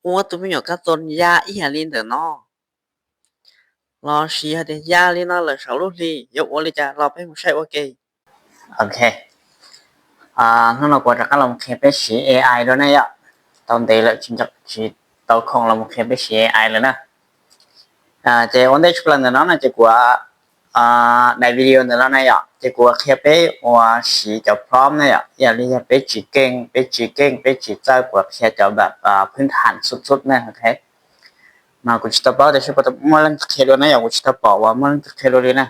我都没有个ton ya y halin de no lo shi ha de ya lin no le shao lu li yo wo le ja lo pe mu shai ok โอเคถ้าเรากดจากเราเคไปฉี AI ด้วยนะยะตอนเดียวเลยจริงจังฉีตัวของเราเคไปฉี AI เลยนะเจ้าวันเดียวชุดนั้นนะเจ้ากัวในวิดีโอนั้นนะยะเจ้ากัวเคไปว่าฉีจะพร้อมนะยะอย่างนี้จะไปฉีเก่งไปฉีเก่งไปฉีเจ้ากัวแค่จะแบบพื้นฐานสุดๆนะโอเคมากูจะบอกแต่ช่วยบอกมันเคโลนะยะกูจะบอกว่ามันเคโลเลยนะ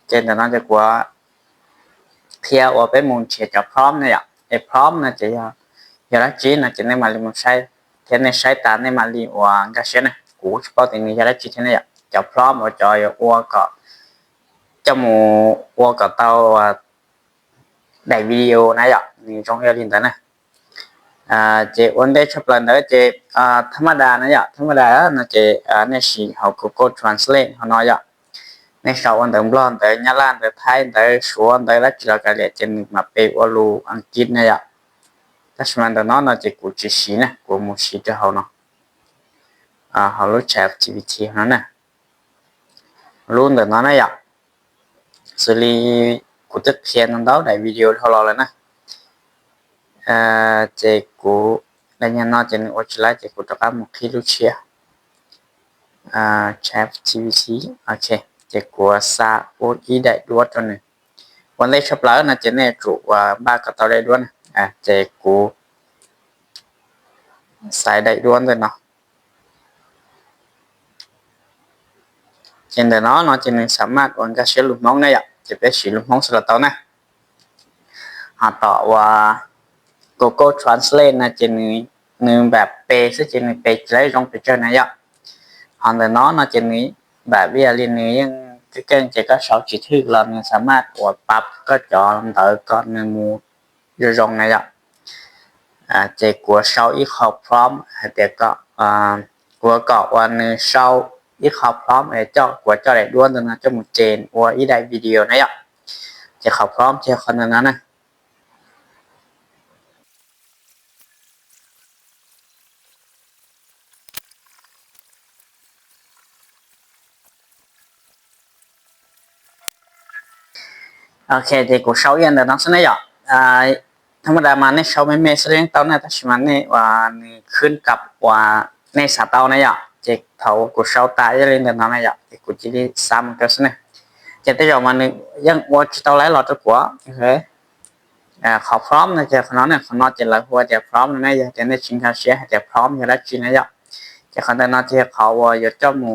เจ้านั้นเจ้ากัวเพียว่าไปมุนเชียจะพร้อมนะยะไอ้พร้อมนะเจ้าgiờ đó chỉ là chỉ nên mà liền một sai thế nên sai ta nên mà liền hoàn cái xe này cũ bao tiền người giờ đó chỉ thế này cho prom và cho qua cả cho một qua cả tao đại video này ạ thì trong cái liên tới này chị vấn đề chấp lần nữa chị tham gia này ạ tham gia là chị nên chỉ học Google Translate họ nói ạ nên sau anh đừng lo tới Nhật Bản tới Thái tới xuống tới là chỉ là cái lệ trên mà bị qua lu Anh Quốc này ạแต่ส่วนตัวนั้นเราจะกูจะสีนะกูมุ่งสีจะเขาเนาะเขารู้ ChatGPT นั่นนะรู้ตัวนั้นนะอยากสุริกูจะเขียนนั่นได้วิดีโอเขาเลยนะเจ้ากูแล้วยังน่าจะนึกว่าจะไล่เจ้ากูจะการมุขรู้เชียChatGPT โอเคเจ้ากูสาอุอีได้ด้วยตัวนึงวันแรกชอบแล้วนะเจ้าเนี่ยจูว่าบ้าก็ต่อได้ด้วยนะเจ้ากูใส่ได้ด้วยเลยเนาะtrên đó nó chỉ nên sắm mát còn cái sử dụng món này ạ chỉ biết sử dụng món là tao nè họ tỏ và Google Translate là chỉ nênแบบเปซึ่งchỉ nênเปlấy trong cái chơi này ạ họ từ nó chỉ nênแบบbây giờ liên này cái kênh chỉ có 6 chỉ thư là mình สามารถกดปั๊บก็จอลำเต๋อก็ในมูtrong này ạ chỉ của sau ít học prom thì có của cọ và sau ít học prom để cho để đuôn từ cho một trên và ý đại video này ạ chỉ học prom chỉ còn là này ok thì của sau yên là nó sẽ này ạ ธรรมดามาในชาวไม่เมสเลี้ยงเต้าเนี่ยแต่ชมันเนี่ยว่าขึ้นกับว่าในสาเต้าเนี่ยเจ๊เขากูชาวตายเรื่องเดินทางเนี่ยกูจะได้ซ้ำกันสิเนี่ยเจ๊ที่เรามาเนี่ยยังว่าจะเต้าไหลหลอดตัวกัวโอเคเขาพร้อมนะเจ๊คนนั้นเนี่ยคนนั้นจะเลยว่าจะพร้อมนะเนี่ยจะได้ชิงเขาเสียจะพร้อมจะได้ชิงเนี่ยเจ๊คนนั้นเจ๊เขาว่าจะเจ้าหมู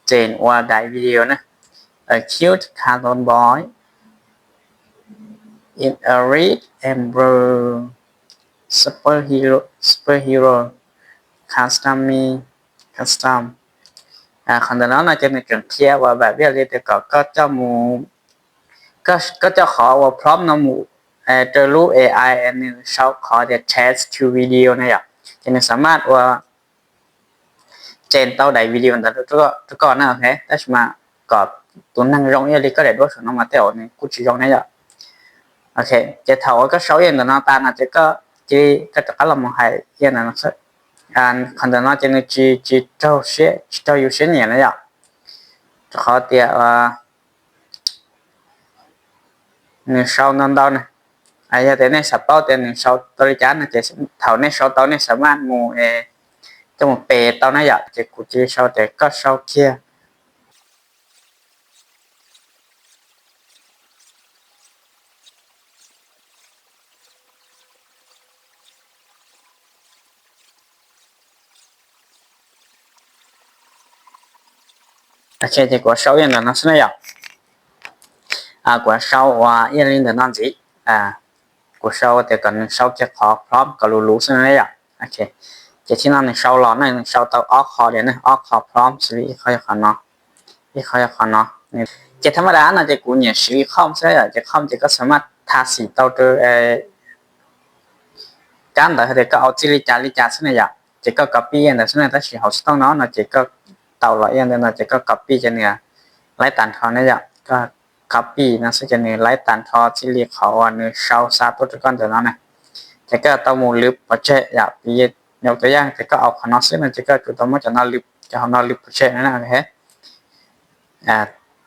เจนว่าได้วิดีโอนะcute cartoon boy in a red and blue superhero custom คนนั้นน่าจะในการเทียบว่าแบบเรียกก็เจ้าหมูก็จะขอว่าพร้อมน้ำหมูจะรู้ AI อันนี้เขาขอจะ test to video เนี่ยจะสามารถว่าเจนเต้าใดวิดีโอแต่ทุกก่อนนะโอเคแต่มาก็ตัวนั่งร้องเนี่ยก็ได้ด้วยส่วนน้องมาเต๋อเนี่ยกูชี้ร้องเนี่ยok chế thầu có 6 yên là nó ta là chế có chỉ có là một hai yên là nó sẽ còn nó trên nó chỉ trâu xe trâu yêu xe nhẹ này ạ khó tiệt người sau non đâu này giờ thế này sắp bao tiền sau tôi chán là chế thầu này sau tao này sớm ăn mù trong một bề tao này ạ chế cụ chỉ sau chế có sau kia ok thì của sau yên là nó sẽ này của sau và yên linh là non gì của sau thì cần sau chắc khó prom cả lú sẽ này ok chỉ khi nào sau lọ này sau tao off khó đến này off khó prom xử lý khó nó chỉ thầm đá là chỉ của nhà xử lý không sẽ chỉ không chỉ có sớm mà tha sĩ tao từ cái đó thì có ao chỉ lý trả sẽ này chỉ có copy yên là sẽ này ta chỉ học tao nó là chỉ có tàu loại yên là chỉ có copy cho nên lấy tàn thọ này có copy nó sẽ cho nên lấy tàn thọ chỉ liệt họ và sau xa tốt con từ nó này chỉ có tàu một lướt và chơi bây ยกตัวอย่างจะก็เอาขนมซึ่งมันจะก็คือตัวมันจะน่าลิบจะเอาน่าลิบเช่นนั้นนะฮะ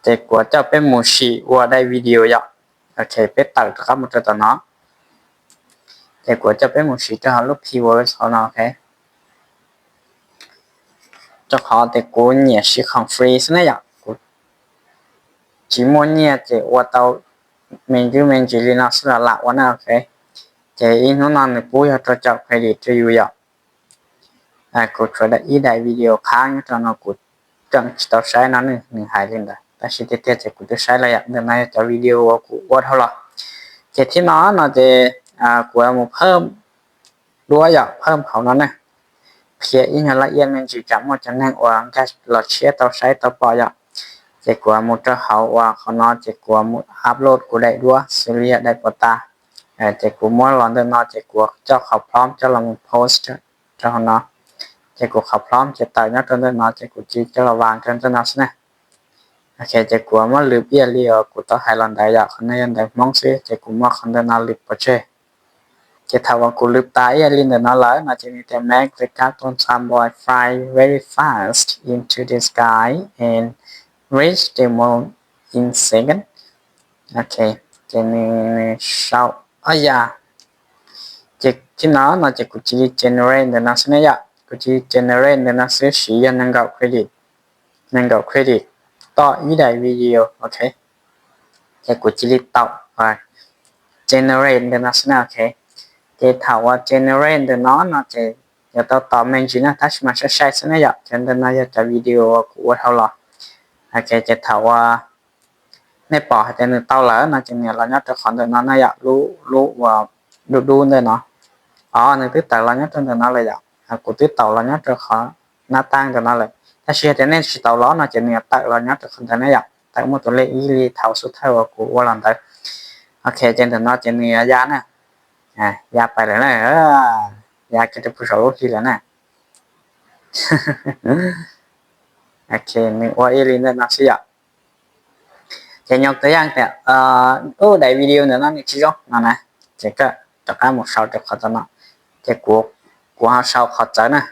จะกว่าจะเป็นมูชีว่าได้วิดีโอยะโอเคเป็นตัดครับมันจะตัวเนาะจะกว่าจะเป็นมูชีจะเอาลูกพีเวิร์สเขาเนาะโอเคจะขอแต่กูเนี่ยสิของฟรีซะเนี่ยกูจีมอนเนี่ยจะว่าเตาเมนจูลีน่าสุดละวันนะโอเคจะอินนั้นเนี่ยปูอยากจะจับเครดิตจะอยู่ยะกูช่วยได้อีได้วิดีโอค้างตอนนั้นกูจังจะใช้นั้นหนึ่งหายเลยนะแต่สิ่งที่จะกูจะใช้ระยะเดินในจะวิดีโอกูว่าเท่าไหร่จะที่น้องจะกูเอามาเพิ่มด้วยอยากเพิ่มเขานั้นนะเพียงละเอียดมันจะจำว่าจะนั่งวางแค่หลอดเชื้อต่อใช้ต่อปอยจะกูมุดจะเขาว่าเขานอนจะกูมุดอัพโหลดกูได้ด้วยสิเรียได้ปตาจะกูม้วนหลอนเดินนอนจะกูเจ้าเขาพร้อมจะลงโพสต์เจ้าเนาะจะกูเขาพร้อมจะต่อยนัดเดินนอนจะกูจีจะระวังกันจะนัสนะโอเคจะกูมันลืมเบี้ยเลี้ยวกูต้องให้หลอนได้อยากคนนี้ยันได้มองซิจะกูมาคนเดินนอนลืมปะเช่จะทำว่ากูลืมตายยันลินเดินนอนแล้วนะจะมีแต่แม็กจะการต้นซัมบอย fly very fast into the sky and reach the moon in second โอเคจะมีเช้าอย่าจะที่น้าจะกูจะ generate เดินนอนเนี่ย กูจะ generate เดินนอนซื้อสียันนั่งกับเครดิตนั่งกับเครดิตต่ออีได้วิดีโอโอเคจะกูจะต่อไป generate เดินนอนเนี่ยโอเคจะถามว่า generate เดินนอนจะต่อเมนจีน่าทัชมาใช้เนี่ยจะเดินนอนจะวิดีโอกูว่าเท่าไหร่โอเคจะถามว่าในปอจะนึกต่อแล้วจะเนี่ยเราเนี่ยจะขอเดินนอนเนี่ยรู้ว่าดูเลยเนาะนึกติดแต่เราเนี่ยจะเดินนอนเลยกูติดต่อเราเนี่ยจะขอหน้าตั้งกันนั่นเลยถ้าเชื่อจะเน้นติดต่อล้อน่าจะเนี่ยตัดเราเนี่ยจะคนจะเนี่ยแต่หมดตัวเลขอีลีเท่าสุดเท่ากูว่าหลังได้โอเคเจนถึงน่าจะเนี่ยยานะยาไปแล้วนะยาก็จะผู้ชายรู้ทีแล้วนะโอเคนึกว่าอีลีเนี่ยน่าเสียจะยกตัวอย่างแต่ได้วิดีโอเนี่ยนั่นนี่ชิโร่นั่นนะจะก็จะการหมดเสาจะขอจะนะจะกูเอาเสาขอจะนะ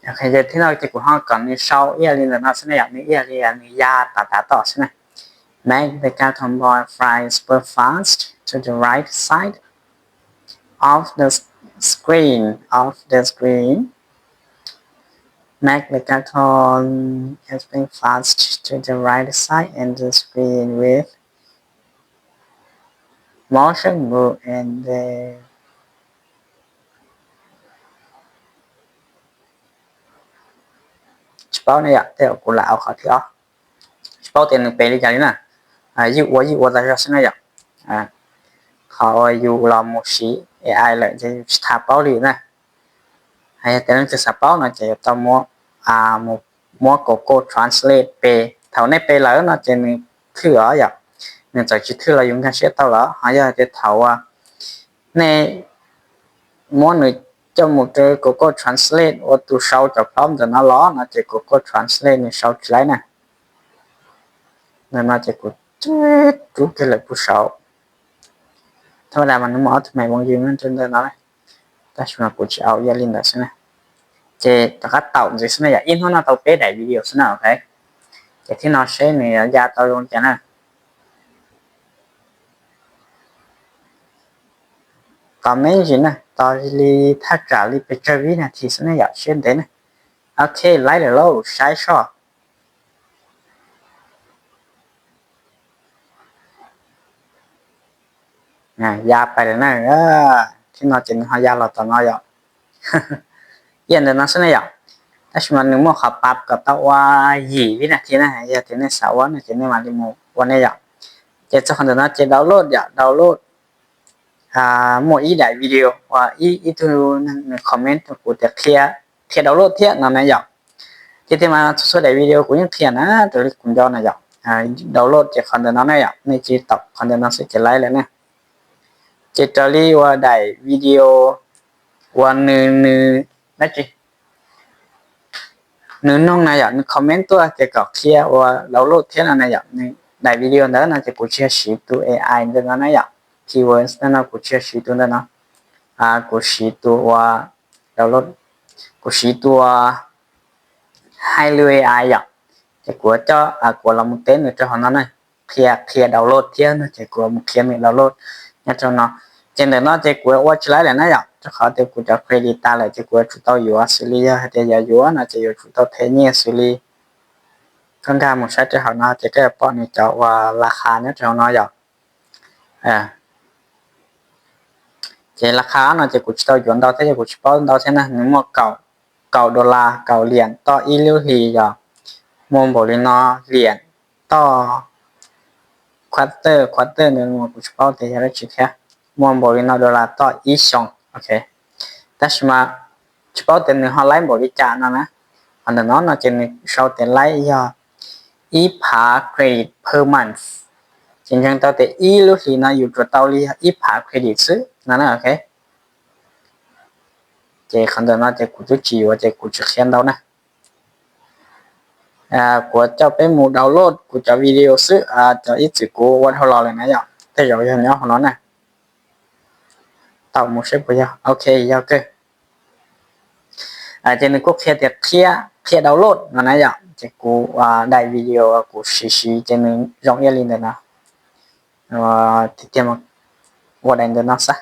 โอเคจะที่เราจะกูห้องก่อนนี่เช้าเอียรินแล้วนะใช่ไหมอย่างนี้เอียรินนี่ยาตาต่อใช่ไหม Make the carton boy fly super fast to the right side of the screen. Make the carton spin fast to the right side and the screen with motion blue and the spot này ạ, theo của lão khó thì spot tiền được đi cái nè, dụ ra ra này ạ, họ dụ là một sĩ AI lạiจะทาเป้าดีนะให้แต่นั่นจะสับเป้านะจะต้องมัวโกโก้ translate ไปเท่าในไปแล้วนะจะมีถืออย่างเนี่ยจากที่ถือเรา用กันเสียเท่าแล้วหายจะเท่าว่าในมัวหนึ่งจะหมดเจอโกโก้ translate ว่าตัวเช้าจะพร้อมจะน่าล้อนะจะโกโก้ translate ในเช้าที่ไรนะนั่นน่าจะกูจุดที่เลยผู้เช้าธรรมดามันไม่เอาทำไมบางทีมันจนเดินอะไรแต่ช่วงกูจะเอาอย่าลิ้นได้ใช่ไหมเจตะกัดเต่าจะใช่ไหมอย่าอินหัวหน้าเต่าเป๊ะได้วิดีโอใช่ไหมโอเคเจที่น้องใช้เนี่ยยาเต่าลงจะนะตอนไม่จริงนะตอนรีถ้าจะรีไปเจอวินาทีใช่ไหมอย่าเช่นเดิมนะโอเคไล่เลยเราใช้ชอบยาไปเลยนะที่น้องจะมีหายาเราตอนน้อยอ่ะเย็นเดินนะใช่ไหมอย่าถ้าช่วงนึงมั่วขับปั๊บกับตัวว่า20 วินาทีนะอย่าถึงในสาววันถึงในมาดิโมวันนี้อย่าจะคนเดินนะจะดาวน์โหลดอย่าดาวน์โหลดmỗi ý đại video và ý tôi comment của tiệt thiệt đầu lốt thiệt là này dọc thì mà số đại video của những thiệt á tôi cũng cho này dọc đầu lốt chỉ còn nó này dọc nên chỉ tập còn nó sẽ lại lại nè chỉ cho đi và đại video và nư nư đấy chị nếu nông này ạ comment tôi thì có kia và lâu lâu thế là này ạ đại video đó là thì cũng chia sẻ tu AI đó nó này ạ keywords nó cũng chia sẻ tu đó nó cũng sẻ tu và lâu lâu cũng sẻ tu hai lưu AI ạ thì của cho của là một tên nữa cho họ nó này kia download kia nó chỉ của một kia mình download nhá cho nó trên đó nó chỉ của watch lại là nó ạ cho họ thì của cho credit ta lại chỉ của chúng tôi yếu xử lý hay thì yếu nó chỉ chúng tôi thế nhẹ xử lý con ra một sách cho họ nó chỉ cái bọn này cho vàราคา nhất cho nó vậy chỉ ราคา nó chỉ của tôi chuyển到thế của tôi đâu thế này nếu mà cậu đô la cậu liền to y lưu thì giờ môn bộ liên nó liền to quarter nếu mà của tôi thì là chỉ khác môn bộ liên nó đô la to y xong okแต่มาเฉพาะแต่ในhọ lấy บริจาคนะ อันนั้นnó chỉ sauแต่lấyอีผา credit per month จริงๆตัวแต่อีลูกที่น่าอยู่ตัวเตาลีอีผา credit ซื้อนั่นนะโอเคเจ้าคันเดิมน่าจะกูจะจีว่าจะกูจะเขียนเดานะกูจะไปหมู่ดาวน์โหลดกูจะวิดีโอซื้อจะอีจิกูวันเท่าไรเลยนะอย่างแต่อย่างนี้ของน้องนะเต่าหมูใช่ปะยังโอเคยังก็จะนึกว่าเคลียร์ดาวน์โหลดนั่นนะอย่างจะกูได้วิดีโอกูชี้จะนึกร้องเอลินเดนะที่เตรียมว่าได้เดินนักซะ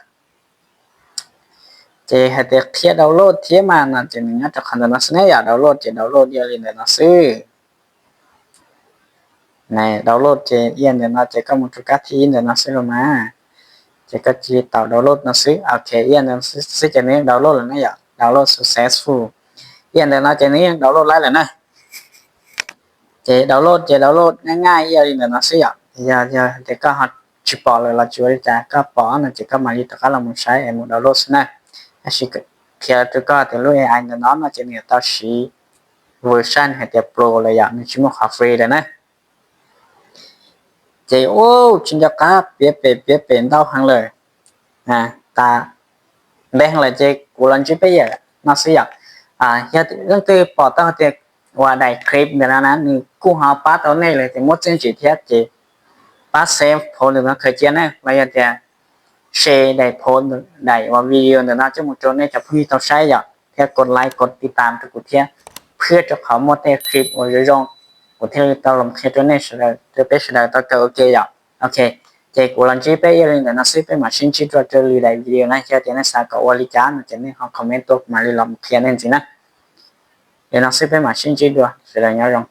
จะให้เด็กเคลียร์ดาวน์โหลดที่มานะจะนึกจะขันเดินนักเนี่ยอยากดาวน์โหลดจะดาวน์โหลดเอลินเดนะซื้อในดาวน์โหลดจะเอียนเดนะจะก็มุทุกที่เดนะซื้อมาจะก็จีต่อดาวน์โหลดนะซื้อโอเคเอียนเดนะซื้อจะนี้ดาวน์โหลดแล้วนะอยากดาวน์โหลด successful เอียนเดนะจะนี้ดาวน์โหลดไล่เลยนะจะดาวน์โหลดง่ายๆเอียนเดนะซื้ออยากจะก็หัดchỉ bỏ là chủ yếu là các bỏ là chỉ có mà đi tất cả là muốn sai em muốn download này chỉ khi tôi có thì lúc AI nó chỉ là tao chỉ version hay là pro là dạng chỉ một học free đấy này chỉ chính cho các biết đâu hàng lời ta đây hàng lời chỉ của lần trước bây giờ nó sẽ dạng hiện tại tôi bỏ tao thì qua đại clip để nó như cũng học bắt đầu này là thì một chương trình thiết chỉ bắt xem phone được nó khởi chiến này bây giờ thì share đại phone đại và video được nó cho một chỗ này chụp hình tao sai rồi theoกดไลค์กดติดตามทุกทีเพื่อจะเขาหมดในคลิป或者用我听到了贴着那时的这边是的到都 OK 了 OK 这个人这边有人的那是被马上去做这里的 video 那些点那啥个我理解那这里好 comment 都马里了贴那些呢，有那是被马上去做是的要用。